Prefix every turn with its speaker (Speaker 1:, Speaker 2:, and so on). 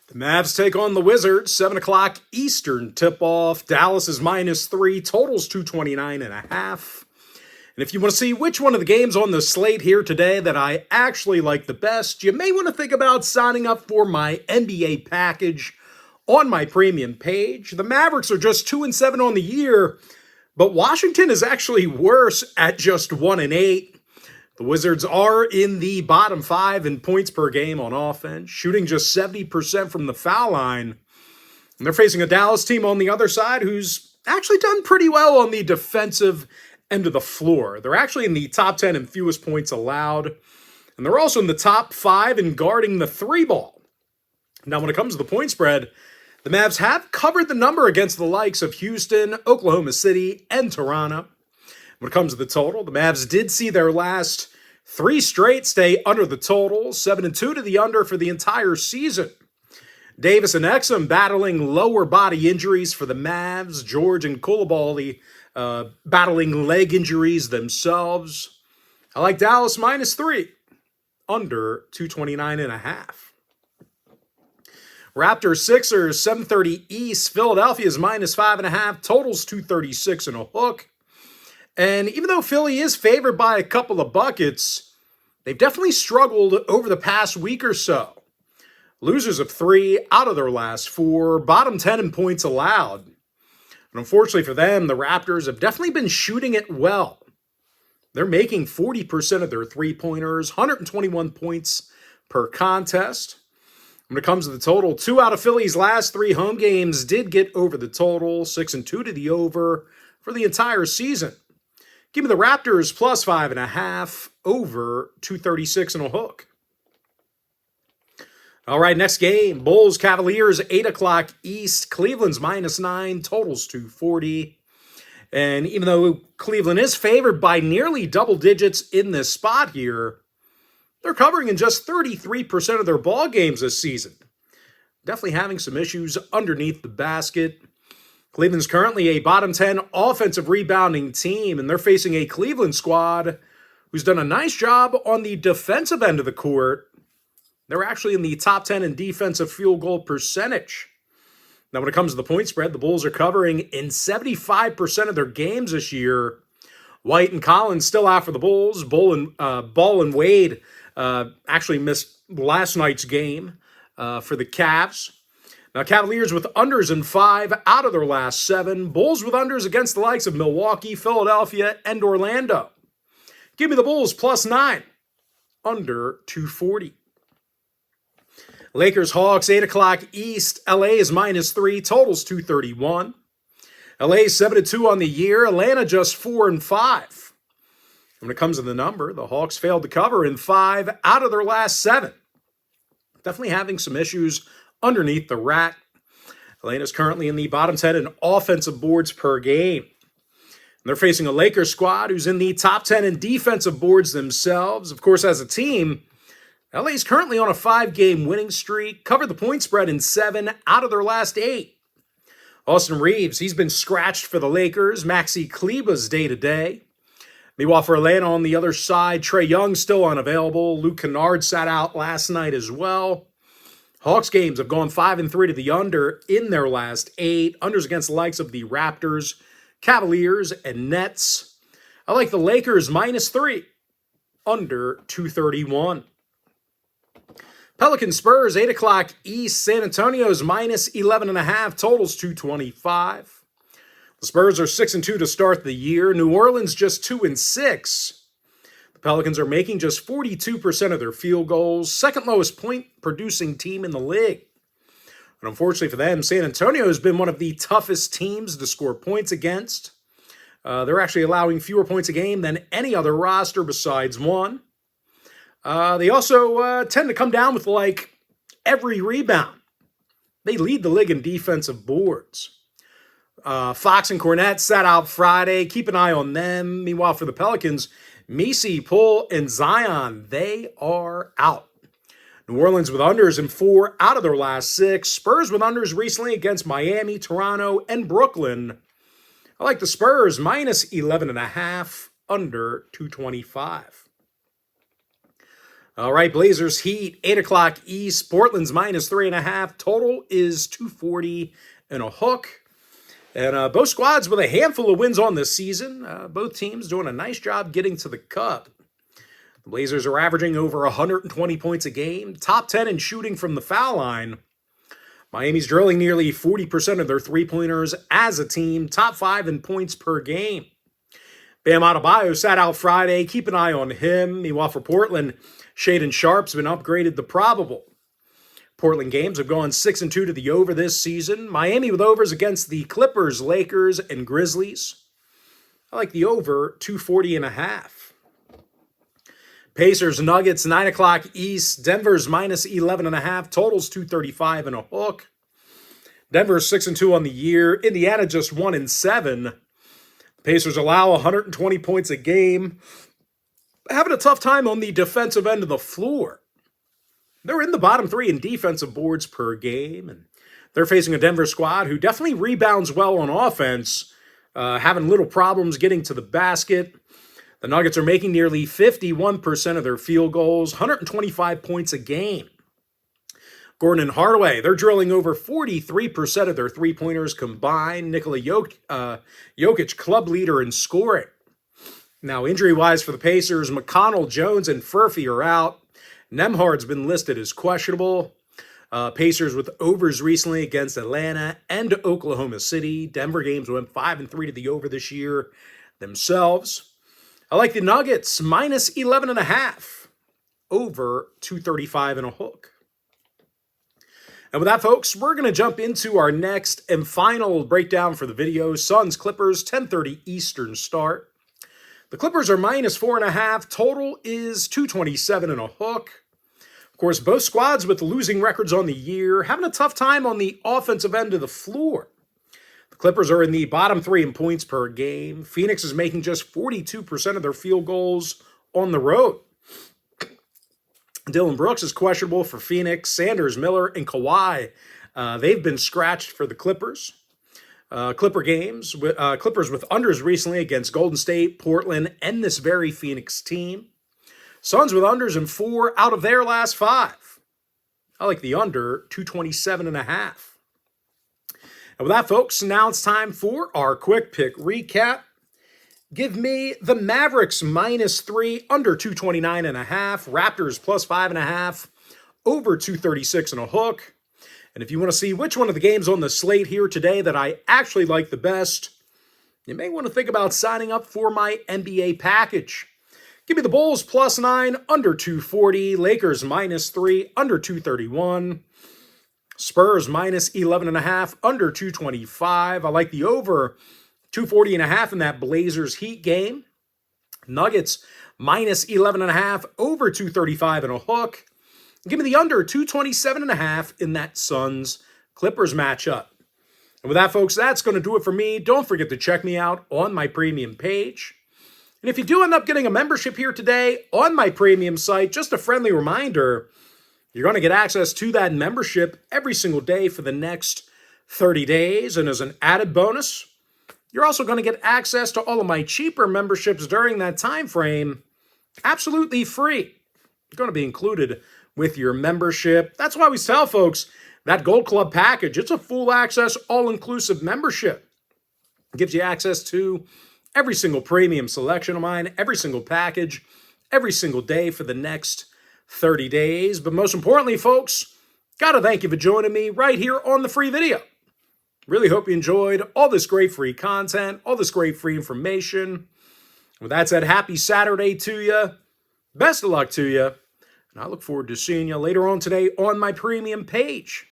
Speaker 1: The Mavs take on the Wizards, 7 o'clock Eastern tip-off. Dallas is -3, totals 229.5. And if you want to see which one of the games on the slate here today that I actually like the best, you may want to think about signing up for my NBA package on my premium page. The Mavericks are just 2-7 on the year, but Washington is actually worse at just 1-8. The Wizards are in the bottom 5 in points per game on offense, shooting just 70% from the foul line. And they're facing a Dallas team on the other side who's actually done pretty well on the defensive end of the floor. They're actually in the top 10 in fewest points allowed, and they're also in the top 5 in guarding the three ball. Now, when it comes to the point spread, the Mavs have covered the number against the likes of Houston, Oklahoma City, and Toronto. When it comes to the total, the Mavs did see their last 3 straight stay under the total, 7-2 to the under for the entire season. Davis and Exum battling lower body injuries for the Mavs. George and Coulibaly battling leg injuries themselves. I like Dallas -3, under 229.5. Raptors, Sixers, 7:30 East. Philadelphia is -5.5. Totals 236 and a hook. And even though Philly is favored by a couple of buckets, they've definitely struggled over the past week or so. Losers of 3 out of their last 4, bottom 10 in points allowed. And unfortunately for them, the Raptors have definitely been shooting it well. They're making 40% of their three-pointers, 121 points per contest. When it comes to the total, 2 out of Philly's last 3 home games did get over the total, 6-2 to the over for the entire season. Give me the Raptors +5.5, over 236 and a hook. All right, next game, Bulls, Cavaliers, 8 o'clock East. Cleveland's -9, totals 240. And even though Cleveland is favored by nearly double digits in this spot here, they're covering in just 33% of their ball games this season. Definitely having some issues underneath the basket. Cleveland's currently a bottom 10 offensive rebounding team, and they're facing a Cleveland squad who's done a nice job on the defensive end of the court. They're actually in the top 10 in defensive field goal percentage. Now, when it comes to the point spread, the Bulls are covering in 75% of their games this year. White and Collins still out for the Bulls. Ball and Wade actually missed last night's game for the Cavs. Now, Cavaliers with unders in 5 out of their last 7. Bulls with unders against the likes of Milwaukee, Philadelphia, and Orlando. Give me the Bulls +9, under 240. Lakers, Hawks, 8 o'clock East. LA is -3, totals 231. LA is 7-2 on the year. Atlanta just 4-5. When it comes to the number, the Hawks failed to cover in 5 out of their last 7. Definitely having some issues underneath the rack. Atlanta's currently in the bottom 10 in offensive boards per game. And they're facing a Lakers squad who's in the top 10 in defensive boards themselves. Of course, as a team, LA's currently on a 5-game winning streak, covered the point spread in 7 out of their last 8. Austin Reeves, he's been scratched for the Lakers. Maxi Kleber's day-to-day. Meanwhile, for Atlanta on the other side, Trae Young still unavailable. Luke Kennard sat out last night as well. Hawks games have gone 5-3 to the under in their last 8. Unders against the likes of the Raptors, Cavaliers, and Nets. I like the Lakers -3, under 231. Pelicans, Spurs, 8 o'clock East. San Antonio's -11.5, totals 225. The Spurs are 6-2 to start the year. New Orleans just 2-6. The Pelicans are making just 42% of their field goals, second lowest point-producing team in the league. And unfortunately for them, San Antonio has been one of the toughest teams to score points against. They're actually allowing fewer points a game than any other roster besides one. They also tend to come down with, every rebound. They lead the league in defensive boards. Fox and Cornette sat out Friday. Keep an eye on them. Meanwhile, for the Pelicans, Messi, Poole, and Zion, they are out. New Orleans with unders in 4 out of their last 6. Spurs with unders recently against Miami, Toronto, and Brooklyn. I like the Spurs -11.5, under 225. All right, Blazers Heat, 8 o'clock East. Portland's minus 3.5. Total is 240 and a hook. And both squads with a handful of wins on this season. Both teams doing a nice job getting to the cup. The Blazers are averaging over 120 points a game, top 10 in shooting from the foul line. Miami's drilling nearly 40% of their three-pointers as a team, top 5 in points per game. Bam Adebayo sat out Friday. Keep an eye on him. Meanwhile, for Portland, Shaedon Sharpe's been upgraded to probable. Portland games have gone 6-2 to the over this season. Miami with overs against the Clippers, Lakers, and Grizzlies. I like the over 240.5. Pacers, Nuggets, 9 o'clock East. Denver's minus 11.5. Totals 235 and a hook. Denver's 6-2 on the year. Indiana just 1-7. Pacers allow 120 points a game. Having a tough time on the defensive end of the floor. They're in the bottom 3 in defensive boards per game, and they're facing a Denver squad who definitely rebounds well on offense, having little problems getting to the basket. The Nuggets are making nearly 51% of their field goals, 125 points a game. Gordon and Hardaway, they're drilling over 43% of their three-pointers combined. Nikola Jokic, club leader in scoring. Now, injury-wise for the Pacers, McConnell, Jones, and Furphy are out. Nembhard's been listed as questionable. Pacers with overs recently against Atlanta and Oklahoma City. Denver games went 5-3 to the over this year themselves. I like the Nuggets, minus 11.5. Over 235 and a hook. And with that, folks, we're going to jump into our next and final breakdown for the video. Suns, Clippers, 10:30 Eastern start. The Clippers are minus 4.5. Total is 227 and a hook. Of course, both squads with losing records on the year, having a tough time on the offensive end of the floor. The Clippers are in the bottom 3 in points per game. Phoenix is making just 42% of their field goals on the road. Dylan Brooks is questionable for Phoenix. Sanders, Miller, and Kawhi, they've been scratched for the Clippers. Clippers with unders recently against Golden State, Portland, and this very Phoenix team. Suns with unders in 4 out of their last 5. I like the under 227.5. And with that, folks, now it's time for our quick pick recap. Give me the Mavericks minus 3, under 229.5. Raptors plus 5.5, over 236 and a hook. And if you want to see which one of the games on the slate here today that I actually like the best, you may want to think about signing up for my NBA package. Give me the Bulls plus 9, under 240. Lakers minus 3, under 231. Spurs minus 11.5, under 225. I like the over 240.5 in that Blazers Heat game. Nuggets minus 11.5, over 235 and a hook. Give me the under 227.5 in that Suns Clippers matchup. And with that, folks, that's going to do it for me. Don't forget to check me out on my premium page. And if you do end up getting a membership here today on my premium site, just a friendly reminder, you're going to get access to that membership every single day for the next 30 days. And as an added bonus, you're also going to get access to all of my cheaper memberships during that time frame, absolutely free. It's going to be included with your membership. That's why I always tell folks that Gold Club package, it's a full access, all-inclusive membership. It gives you access to every single premium selection of mine, every single package, every single day for the next 30 days. But most importantly, folks, got to thank you for joining me right here on the free video. Really hope you enjoyed all this great free content, all this great free information. With that said, happy Saturday to you. Best of luck to you. And I look forward to seeing you later on today on my premium page.